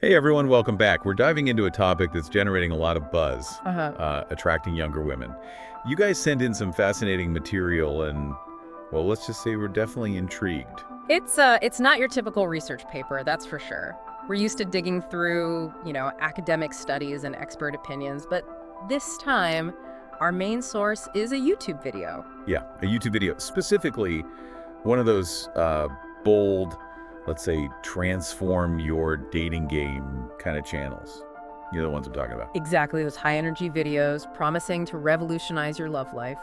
Hey everyone, welcome back. We're diving into a topic that's generating a lot of buzz, attracting younger women. You guys send in some fascinating material and, well, let's just say we're definitely intrigued. It's not your typical research paper, that's for sure. We're used to digging through, academic studies and expert opinions, but this time, our main source is a YouTube video. Yeah, a YouTube video, specifically one of those bold, let's say, transform your dating game kind of channels. You know the ones I'm talking about. Exactly, those high-energy videos promising to revolutionize your love life.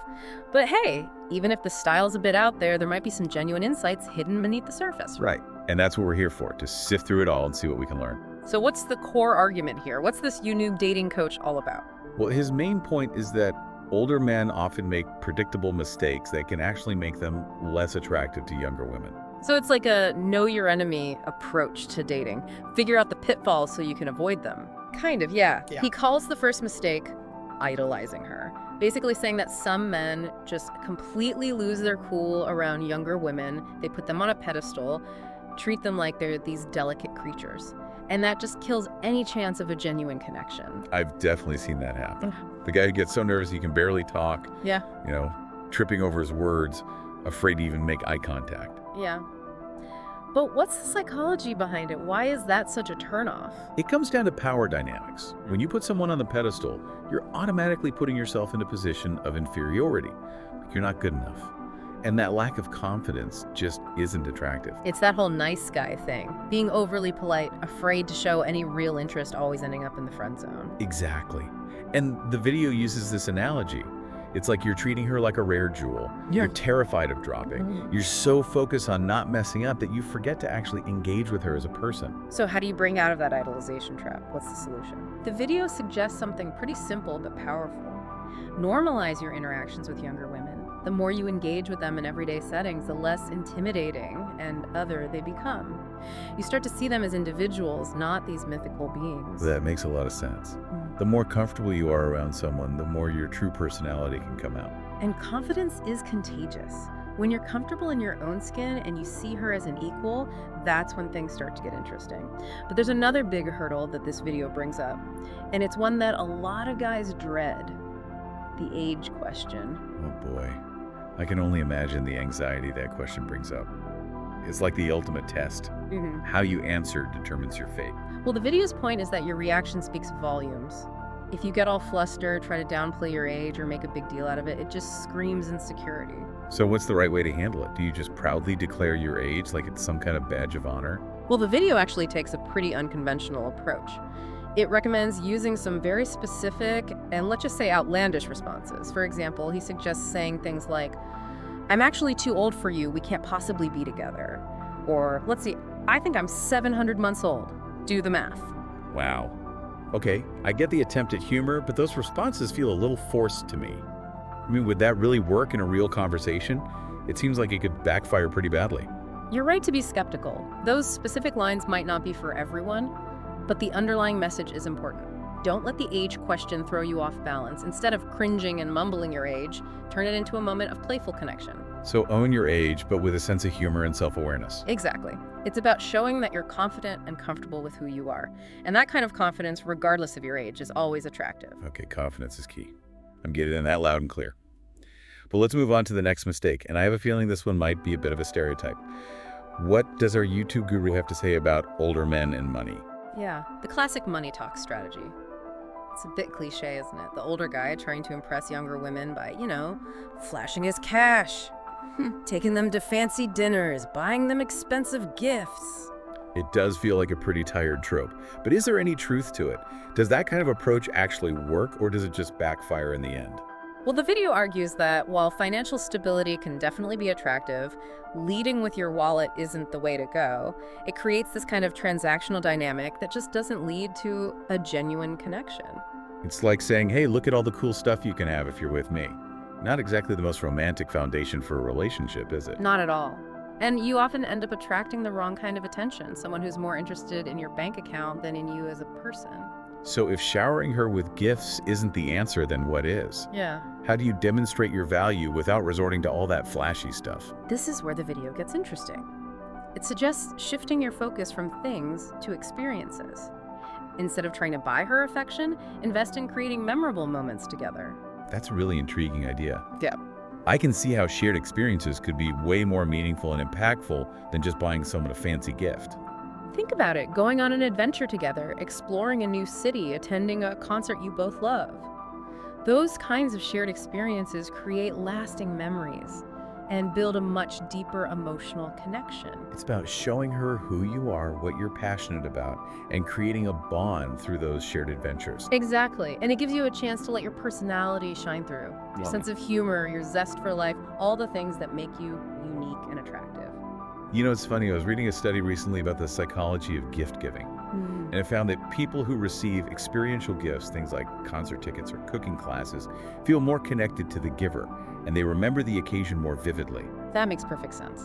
But hey, even if the style's a bit out there, there might be some genuine insights hidden beneath the surface. Right, and that's what we're here for, to sift through it all and see what we can learn. So what's the core argument here? What's this YouNoob dating coach all about? Well, his main point is that older men often make predictable mistakes that can actually make them less attractive to younger women. So it's like a know your enemy approach to dating. Figure out the pitfalls so you can avoid them. Kind of, yeah. He calls the first mistake idolizing her. Basically saying that some men just completely lose their cool around younger women. They put them on a pedestal, treat them like they're these delicate creatures. And that just kills any chance of a genuine connection. I've definitely seen that happen. The guy who gets so nervous he can barely talk, Yeah. Tripping over his words, afraid to even make eye contact. Yeah. But what's the psychology behind it? Why is that such a turnoff? It comes down to power dynamics. When you put someone on the pedestal, you're automatically putting yourself in a position of inferiority. Like you're not good enough. And that lack of confidence just isn't attractive. It's that whole nice guy thing. Being overly polite, afraid to show any real interest, always ending up in the friend zone. Exactly. And the video uses this analogy. It's like you're treating her like a rare jewel. You're terrified of dropping. You're so focused on not messing up that you forget to actually engage with her as a person. So how do you bring out of that idolization trap? What's the solution? The video suggests something pretty simple but powerful. Normalize your interactions with younger women. The more you engage with them in everyday settings, the less intimidating and other they become. You start to see them as individuals, not these mythical beings. That makes a lot of sense. The more comfortable you are around someone, the more your true personality can come out. And confidence is contagious. When you're comfortable in your own skin and you see her as an equal, that's when things start to get interesting. But there's another big hurdle that this video brings up, and it's one that a lot of guys dread: the age question. Oh boy. I can only imagine the anxiety that question brings up. It's like the ultimate test. How you answer determines your fate. Well, the video's point is that your reaction speaks volumes. If you get all flustered, try to downplay your age, or make a big deal out of it, it just screams insecurity. So what's the right way to handle it? Do you just proudly declare your age like it's some kind of badge of honor? Well, the video actually takes a pretty unconventional approach. It recommends using some very specific and, let's just say, outlandish responses. For example, he suggests saying things like, "I'm actually too old for you, we can't possibly be together." Or, let's see, "I think I'm 700 months old. Do the math." Wow. Okay, I get the attempt at humor, but those responses feel a little forced to me. I mean, would that really work in a real conversation? It seems like it could backfire pretty badly. You're right to be skeptical. Those specific lines might not be for everyone, but the underlying message is important. Don't let the age question throw you off balance. Instead of cringing and mumbling your age, turn it into a moment of playful connection. So own your age, but with a sense of humor and self-awareness. Exactly. It's about showing that you're confident and comfortable with who you are. And that kind of confidence, regardless of your age, is always attractive. Okay, confidence is key. I'm getting in that loud and clear. But let's move on to the next mistake, and I have a feeling this one might be a bit of a stereotype. What does our YouTube guru have to say about older men and money? Yeah, the classic money talk strategy. It's a bit cliche, isn't it? The older guy trying to impress younger women by, flashing his cash, taking them to fancy dinners, buying them expensive gifts. It does feel like a pretty tired trope, but is there any truth to it? Does that kind of approach actually work, or does it just backfire in the end? Well, the video argues that while financial stability can definitely be attractive, leading with your wallet isn't the way to go. It creates this kind of transactional dynamic that just doesn't lead to a genuine connection. It's like saying, hey, look at all the cool stuff you can have if you're with me. Not exactly the most romantic foundation for a relationship, is it? Not at all. And you often end up attracting the wrong kind of attention, someone who's more interested in your bank account than in you as a person. So if showering her with gifts isn't the answer, then what is? Yeah. How do you demonstrate your value without resorting to all that flashy stuff? This is where the video gets interesting. It suggests shifting your focus from things to experiences. Instead of trying to buy her affection, invest in creating memorable moments together. That's a really intriguing idea. Yeah. I can see how shared experiences could be way more meaningful and impactful than just buying someone a fancy gift. Think about it, going on an adventure together, exploring a new city, attending a concert you both love. Those kinds of shared experiences create lasting memories and build a much deeper emotional connection. It's about showing her who you are, what you're passionate about, and creating a bond through those shared adventures. Exactly, and it gives you a chance to let your personality shine through. Your sense of humor, your zest for life, all the things that make you unique and attractive. You know, it's funny, I was reading a study recently about the psychology of gift giving. And it found that people who receive experiential gifts, things like concert tickets or cooking classes, feel more connected to the giver, and they remember the occasion more vividly. That makes perfect sense.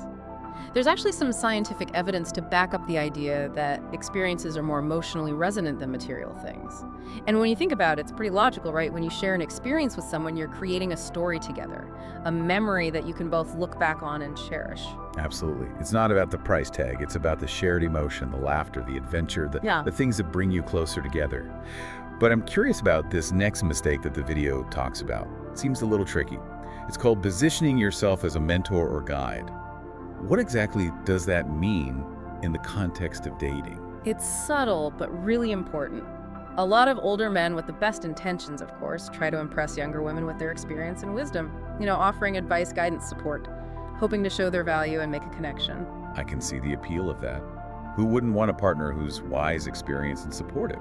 There's actually some scientific evidence to back up the idea that experiences are more emotionally resonant than material things. And when you think about it, it's pretty logical, right? When you share an experience with someone, you're creating a story together, a memory that you can both look back on and cherish. Absolutely. It's not about the price tag. It's about the shared emotion, the laughter, the adventure, the things that bring you closer together. But I'm curious about this next mistake that the video talks about. It seems a little tricky. It's called positioning yourself as a mentor or guide. What exactly does that mean in the context of dating? It's subtle, but really important. A lot of older men with the best intentions, of course, try to impress younger women with their experience and wisdom. Offering advice, guidance, support, hoping to show their value and make a connection. I can see the appeal of that. Who wouldn't want a partner who's wise, experienced, and supportive?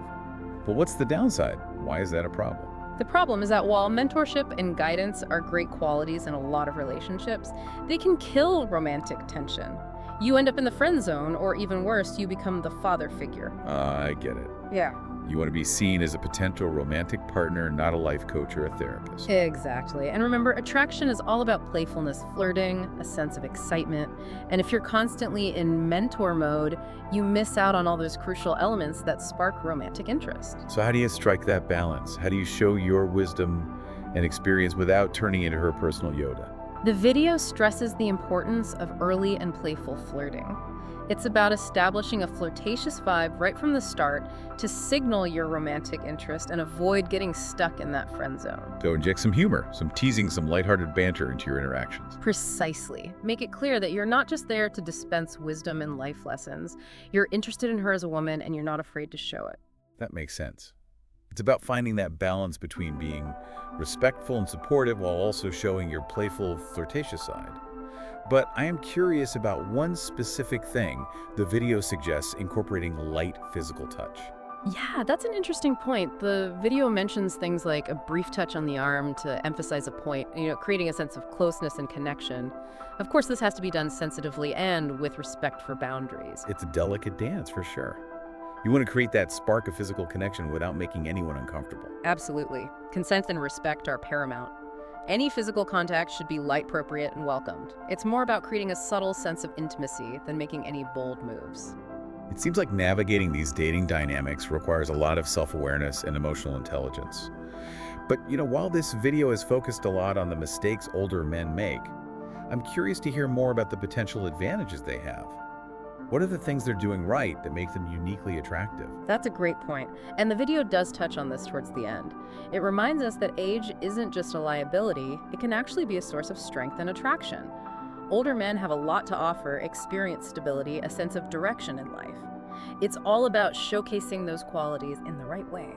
But what's the downside? Why is that a problem? The problem is that while mentorship and guidance are great qualities in a lot of relationships, they can kill romantic tension. You end up in the friend zone, or even worse, you become the father figure. I get it. Yeah. You want to be seen as a potential romantic partner, not a life coach or a therapist. Exactly. And remember, attraction is all about playfulness, flirting, a sense of excitement. And if you're constantly in mentor mode, you miss out on all those crucial elements that spark romantic interest. So how do you strike that balance? How do you show your wisdom and experience without turning into her personal Yoda? The video stresses the importance of early and playful flirting. It's about establishing a flirtatious vibe right from the start to signal your romantic interest and avoid getting stuck in that friend zone. So inject some humor, some teasing, some lighthearted banter into your interactions. Precisely. Make it clear that you're not just there to dispense wisdom and life lessons. You're interested in her as a woman and you're not afraid to show it. That makes sense. It's about finding that balance between being respectful and supportive while also showing your playful, flirtatious side. But I am curious about one specific thing the video suggests incorporating light physical touch. Yeah, that's an interesting point. The video mentions things like a brief touch on the arm to emphasize a point, creating a sense of closeness and connection. Of course, this has to be done sensitively and with respect for boundaries. It's a delicate dance for sure. You want to create that spark of physical connection without making anyone uncomfortable. Absolutely. Consent and respect are paramount. Any physical contact should be light-appropriate and welcomed. It's more about creating a subtle sense of intimacy than making any bold moves. It seems like navigating these dating dynamics requires a lot of self-awareness and emotional intelligence. But, while this video is focused a lot on the mistakes older men make, I'm curious to hear more about the potential advantages they have. What are the things they're doing right that make them uniquely attractive? That's a great point. And the video does touch on this towards the end. It reminds us that age isn't just a liability, it can actually be a source of strength and attraction. Older men have a lot to offer: experience, stability, a sense of direction in life. It's all about showcasing those qualities in the right way.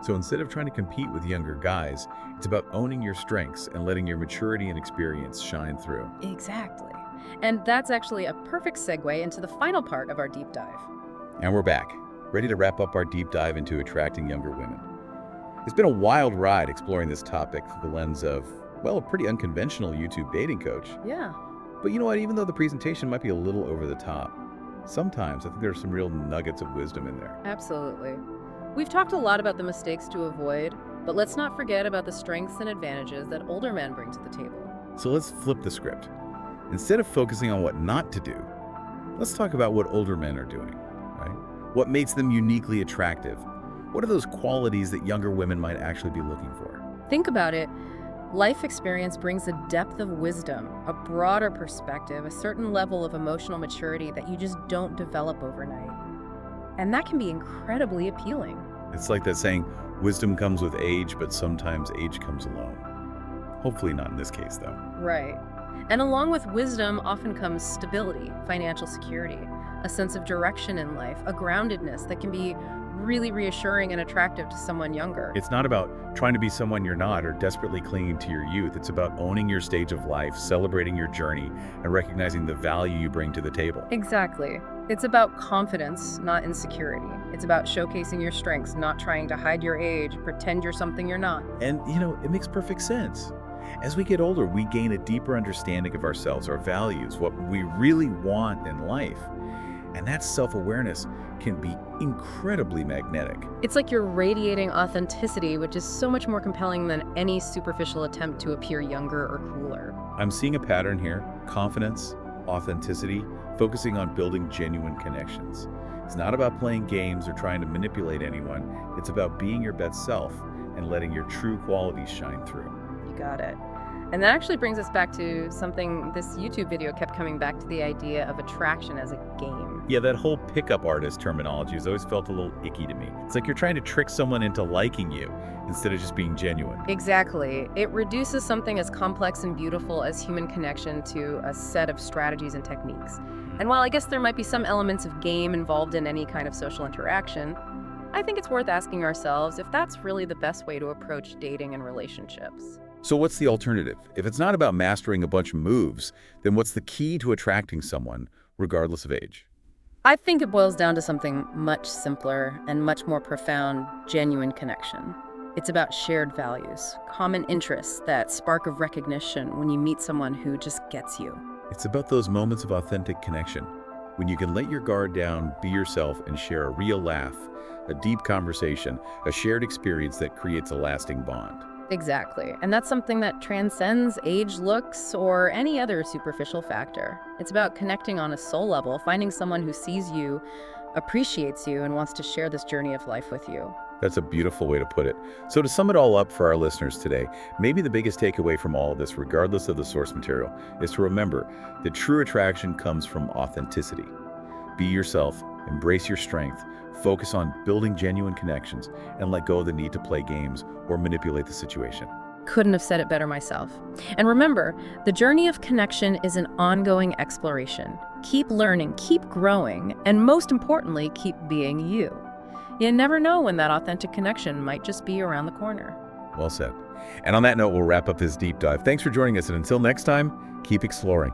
So instead of trying to compete with younger guys, it's about owning your strengths and letting your maturity and experience shine through. Exactly. And that's actually a perfect segue into the final part of our deep dive. And we're back, ready to wrap up our deep dive into attracting younger women. It's been a wild ride exploring this topic through the lens of, a pretty unconventional YouTube dating coach. Yeah. But you know what, even though the presentation might be a little over the top, sometimes I think there's some real nuggets of wisdom in there. Absolutely. We've talked a lot about the mistakes to avoid, but let's not forget about the strengths and advantages that older men bring to the table. So let's flip the script. Instead of focusing on what not to do, let's talk about what older men are doing, right? What makes them uniquely attractive? What are those qualities that younger women might actually be looking for? Think about it. Life experience brings a depth of wisdom, a broader perspective, a certain level of emotional maturity that you just don't develop overnight. And that can be incredibly appealing. It's like that saying, wisdom comes with age, but sometimes age comes alone. Hopefully not in this case, though. Right. And along with wisdom often comes stability, financial security, a sense of direction in life, a groundedness that can be really reassuring and attractive to someone younger. It's not about trying to be someone you're not or desperately clinging to your youth. It's about owning your stage of life, celebrating your journey, and recognizing the value you bring to the table. Exactly. It's about confidence, not insecurity. It's about showcasing your strengths, not trying to hide your age, pretend you're something you're not. And, it makes perfect sense. As we get older, we gain a deeper understanding of ourselves, our values, what we really want in life. And that self-awareness can be incredibly magnetic. It's like you're radiating authenticity, which is so much more compelling than any superficial attempt to appear younger or cooler. I'm seeing a pattern here: confidence, authenticity, focusing on building genuine connections. It's not about playing games or trying to manipulate anyone. It's about being your best self and letting your true qualities shine through. You got it. And that actually brings us back to something this YouTube video kept coming back to, the idea of attraction as a game. Yeah, that whole pickup artist terminology has always felt a little icky to me. It's like you're trying to trick someone into liking you instead of just being genuine. Exactly. It reduces something as complex and beautiful as human connection to a set of strategies and techniques. And while I guess there might be some elements of game involved in any kind of social interaction, I think it's worth asking ourselves if that's really the best way to approach dating and relationships. So what's the alternative? If it's not about mastering a bunch of moves, then what's the key to attracting someone, regardless of age? I think it boils down to something much simpler and much more profound: genuine connection. It's about shared values, common interests, that spark of recognition when you meet someone who just gets you. It's about those moments of authentic connection, when you can let your guard down, be yourself, and share a real laugh, a deep conversation, a shared experience that creates a lasting bond. Exactly. And that's something that transcends age, looks, or any other superficial factor. It's about connecting on a soul level, finding someone who sees you, appreciates you, and wants to share this journey of life with you. That's a beautiful way to put it. So to sum it all up for our listeners today, maybe the biggest takeaway from all of this, regardless of the source material, is to remember that true attraction comes from authenticity. Be yourself, embrace your strength, focus on building genuine connections, and let go of the need to play games or manipulate the situation. Couldn't have said it better myself. And remember, the journey of connection is an ongoing exploration. Keep learning, keep growing, and most importantly, keep being you. You never know when that authentic connection might just be around the corner. Well said. And on that note, we'll wrap up this deep dive. Thanks for joining us, and until next time, keep exploring.